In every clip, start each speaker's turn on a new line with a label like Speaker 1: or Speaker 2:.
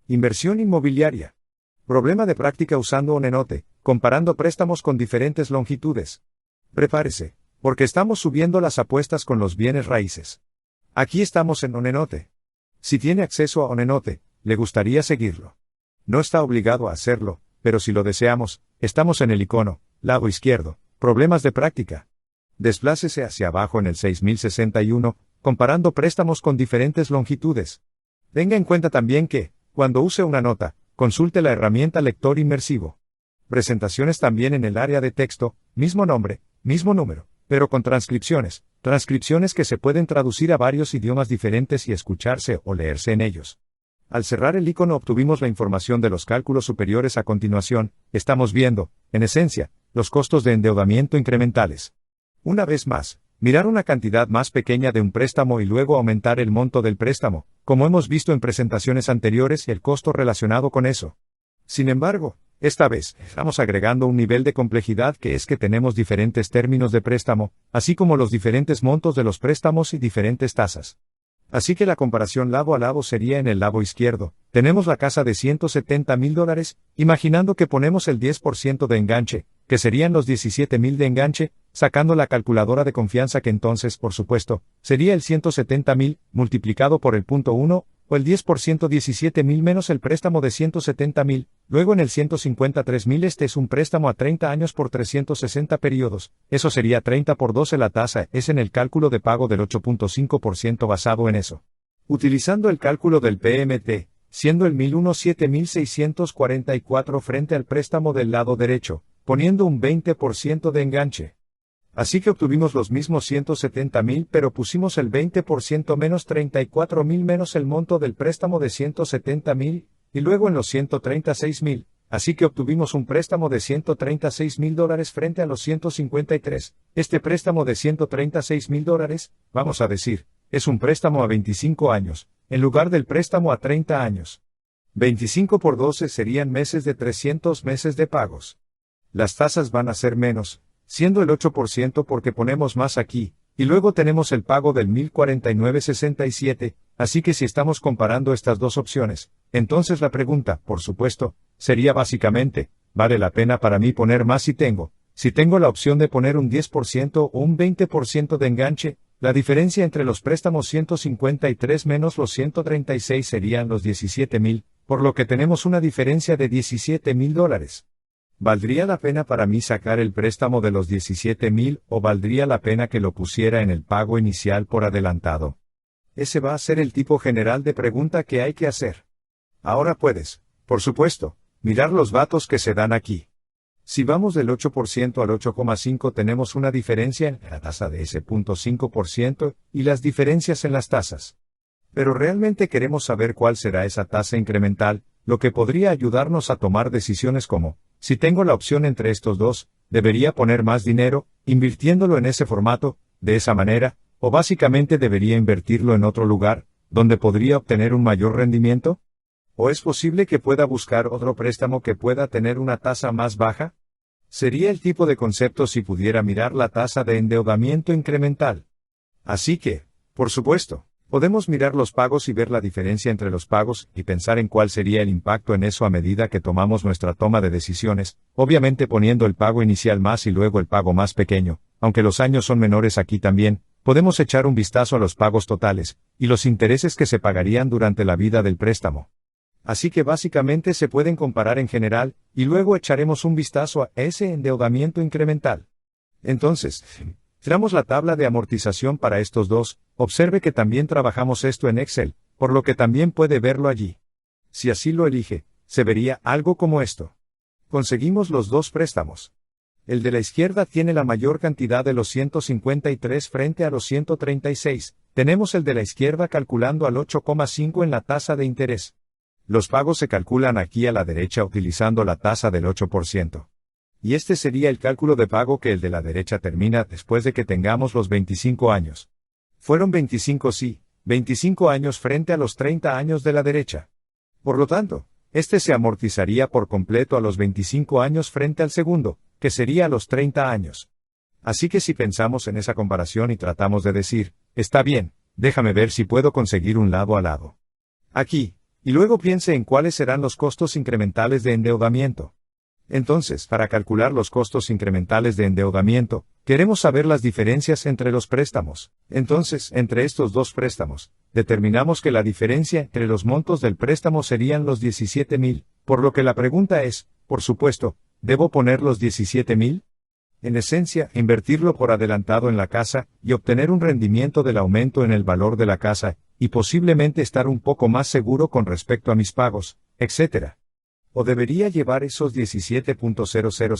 Speaker 1: Inversión inmobiliaria. Problema de práctica usando Onenote, comparando préstamos con diferentes longitudes. Prepárese, porque estamos subiendo las apuestas con los bienes raíces. Aquí estamos en Onenote. Si tiene acceso a Onenote, le gustaría seguirlo. No está obligado a hacerlo, pero si lo deseamos, estamos en el icono, lado izquierdo, problemas de práctica. Desplácese hacia abajo en el 6061, comparando préstamos con diferentes longitudes. Tenga en cuenta también que, cuando use una nota, consulte la herramienta lector inmersivo. Presentaciones también en el área de texto, mismo nombre, mismo número, pero con transcripciones que se pueden traducir a varios idiomas diferentes y escucharse o leerse en ellos. Al cerrar el icono obtuvimos la información de los cálculos superiores a continuación, estamos viendo, en esencia, los costos de endeudamiento incrementales. Una vez más, mirar una cantidad más pequeña de un préstamo y luego aumentar el monto del préstamo, como hemos visto en presentaciones anteriores y el costo relacionado con eso. Sin embargo, esta vez, estamos agregando un nivel de complejidad que es que tenemos diferentes términos de préstamo, así como los diferentes montos de los préstamos y diferentes tasas. Así que la comparación lado a lado sería en el lado izquierdo. Tenemos la casa de $170,000, imaginando que ponemos el 10% de enganche, que serían los $17,000 de enganche, sacando la calculadora de confianza que entonces, por supuesto, sería el 170,000, multiplicado por el punto 1, o el 10% 17,000 menos el préstamo de 170,000, luego en el 153,000 este es un préstamo a 30 años por 360 periodos, eso sería 30 por 12 la tasa es en el cálculo de pago del 8.5% basado en eso. Utilizando el cálculo del PMT, siendo el 1001 7,644 frente al préstamo del lado derecho, poniendo un 20% de enganche. Así que obtuvimos los mismos 170,000 pero pusimos el 20% menos 34,000 menos el monto del préstamo de 170,000, y luego en los 136,000, así que obtuvimos un préstamo de $136,000 frente a los 153, este préstamo de $136,000, vamos a decir, es un préstamo a 25 años, en lugar del préstamo a 30 años. 25 por 12 serían meses de 300 meses de pagos. Las tasas van a ser menos, siendo el 8% porque ponemos más aquí, y luego tenemos el pago del 1,049,67, así que si estamos comparando estas dos opciones, entonces la pregunta, por supuesto, sería básicamente, ¿vale la pena para mí poner más si tengo la opción de poner un 10% o un 20% de enganche? La diferencia entre los préstamos 153 menos los 136 serían los 17,000, por lo que tenemos una diferencia de $17,000. ¿Valdría la pena para mí sacar el préstamo de los 17,000 o valdría la pena que lo pusiera en el pago inicial por adelantado? Ese va a ser el tipo general de pregunta que hay que hacer. Ahora puedes, por supuesto, mirar los datos que se dan aquí. Si vamos del 8% al 8,5 tenemos una diferencia en la tasa de ese 0.5% y las diferencias en las tasas. Pero realmente queremos saber cuál será esa tasa incremental, lo que podría ayudarnos a tomar decisiones como, si tengo la opción entre estos dos, ¿debería poner más dinero, invirtiéndolo en ese formato, de esa manera, o básicamente debería invertirlo en otro lugar, donde podría obtener un mayor rendimiento? ¿O es posible que pueda buscar otro préstamo que pueda tener una tasa más baja? Sería el tipo de concepto si pudiera mirar la tasa de endeudamiento incremental. Así que, por supuesto, podemos mirar los pagos y ver la diferencia entre los pagos y pensar en cuál sería el impacto en eso a medida que tomamos nuestra toma de decisiones, obviamente poniendo el pago inicial más y luego el pago más pequeño, aunque los años son menores aquí también, podemos echar un vistazo a los pagos totales, y los intereses que se pagarían durante la vida del préstamo. Así que básicamente se pueden comparar en general, y luego echaremos un vistazo a ese endeudamiento incremental. Entonces, tenemos la tabla de amortización para estos dos, observe que también trabajamos esto en Excel, por lo que también puede verlo allí. Si así lo elige, se vería algo como esto. Conseguimos los dos préstamos. El de la izquierda tiene la mayor cantidad de los 153 frente a los 136, tenemos el de la izquierda calculando al 8,5 en la tasa de interés. Los pagos se calculan aquí a la derecha utilizando la tasa del 8%. Y este sería el cálculo de pago que el de la derecha termina después de que tengamos los 25 años. Fueron 25 sí, 25 años frente a los 30 años de la derecha. Por lo tanto, este se amortizaría por completo a los 25 años frente al segundo, que sería a los 30 años. Así que si pensamos en esa comparación y tratamos de decir, está bien, déjame ver si puedo conseguir un lado a lado. Aquí, Y luego piense en cuáles serán los costos incrementales de endeudamiento. Entonces, para calcular los costos incrementales de endeudamiento, queremos saber las diferencias entre los préstamos. Entonces, entre estos dos préstamos, determinamos que la diferencia entre los montos del préstamo serían los 17,000, por lo que la pregunta es, por supuesto, ¿debo poner los 17,000? En esencia, invertirlo por adelantado en la casa, y obtener un rendimiento del aumento en el valor de la casa, y posiblemente estar un poco más seguro con respecto a mis pagos, etc. ¿O debería llevar esos 17,000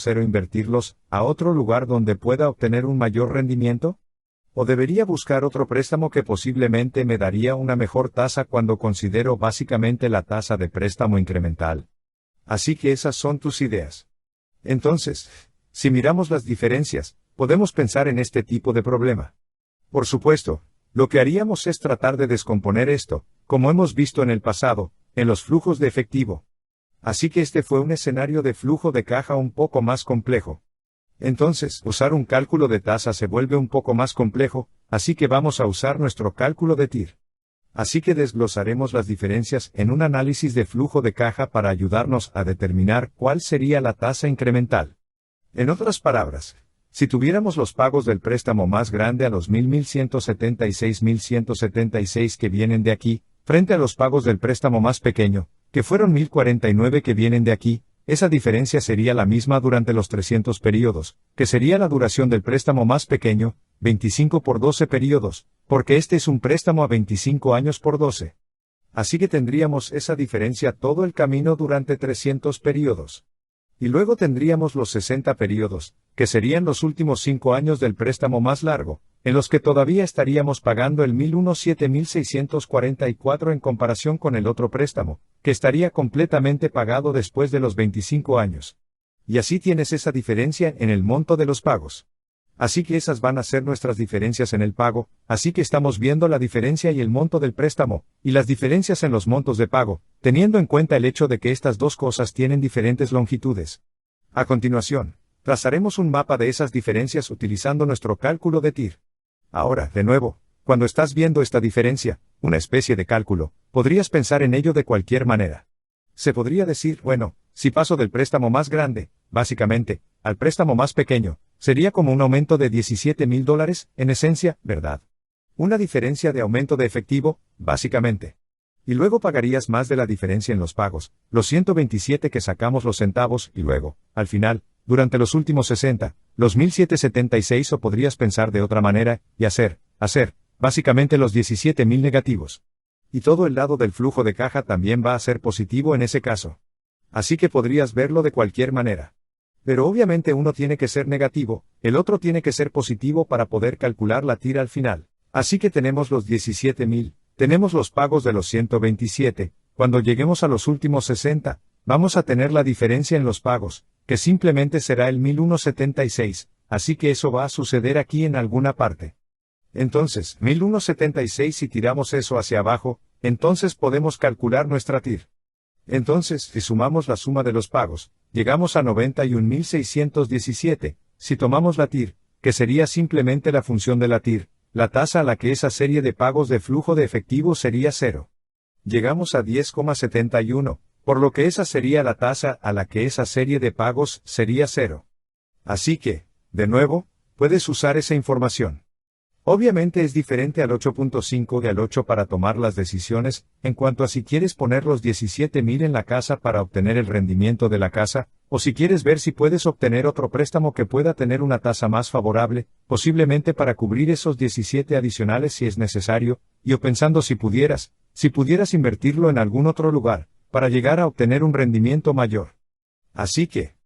Speaker 1: e invertirlos a otro lugar donde pueda obtener un mayor rendimiento? ¿O debería buscar otro préstamo que posiblemente me daría una mejor tasa cuando considero básicamente la tasa de préstamo incremental? Así que esas son tus ideas. Entonces, si miramos las diferencias, podemos pensar en este tipo de problema. Por supuesto, lo que haríamos es tratar de descomponer esto, como hemos visto en el pasado, en los flujos de efectivo. Así que este fue un escenario de flujo de caja un poco más complejo. Entonces, usar un cálculo de tasa se vuelve un poco más complejo, así que vamos a usar nuestro cálculo de TIR. Así que desglosaremos las diferencias en un análisis de flujo de caja para ayudarnos a determinar cuál sería la tasa incremental. En otras palabras, si tuviéramos los pagos del préstamo más grande a los 1,176 que vienen de aquí, frente a los pagos del préstamo más pequeño, que fueron 1,049 que vienen de aquí, esa diferencia sería la misma durante los 300 periodos, que sería la duración del préstamo más pequeño, 25 por 12 periodos, porque este es un préstamo a 25 años por 12. Así que tendríamos esa diferencia todo el camino durante 300 periodos. Y luego tendríamos los 60 periodos, que serían los últimos 5 años del préstamo más largo, en los que todavía estaríamos pagando el 1,007,644 en comparación con el otro préstamo, que estaría completamente pagado después de los 25 años. Y así tienes esa diferencia en el monto de los pagos. Así que esas van a ser nuestras diferencias en el pago, así que estamos viendo la diferencia y el monto del préstamo, y las diferencias en los montos de pago, teniendo en cuenta el hecho de que estas dos cosas tienen diferentes longitudes. A continuación, trazaremos un mapa de esas diferencias utilizando nuestro cálculo de TIR. Ahora, de nuevo, cuando estás viendo esta diferencia, una especie de cálculo, podrías pensar en ello de cualquier manera. Se podría decir, bueno, si paso del préstamo más grande, básicamente, al préstamo más pequeño, sería como un aumento de $17,000, en esencia, ¿verdad? Una diferencia de aumento de efectivo, básicamente. Y luego pagarías más de la diferencia en los pagos, los 127 que sacamos los centavos, y luego, al final, durante los últimos 60, los 1,776 o podrías pensar de otra manera, y hacer, básicamente los 17,000 negativos. Y todo el lado del flujo de caja también va a ser positivo en ese caso. Así que podrías verlo de cualquier manera. Pero obviamente uno tiene que ser negativo, el otro tiene que ser positivo para poder calcular la tira al final. Así que tenemos los 17,000, tenemos los pagos de los 127, cuando lleguemos a los últimos 60, vamos a tener la diferencia en los pagos, que simplemente será el 1,176, así que eso va a suceder aquí en alguna parte. Entonces, 1,176 si tiramos eso hacia abajo, entonces podemos calcular nuestra TIR. Entonces, si sumamos la suma de los pagos, llegamos a 91,617, si tomamos la TIR, que sería simplemente la función de la TIR, la tasa a la que esa serie de pagos de flujo de efectivo sería 0. Llegamos a 10,71, por lo que esa sería la tasa a la que esa serie de pagos sería 0. Así que, de nuevo, puedes usar esa información. Obviamente es diferente al 8.5 y al 8 para tomar las decisiones, en cuanto a si quieres poner los 17,000 en la casa para obtener el rendimiento de la casa, o si quieres ver si puedes obtener otro préstamo que pueda tener una tasa más favorable, posiblemente para cubrir esos 17 adicionales si es necesario, y o pensando si pudieras invertirlo en algún otro lugar, para llegar a obtener un rendimiento mayor. Así que,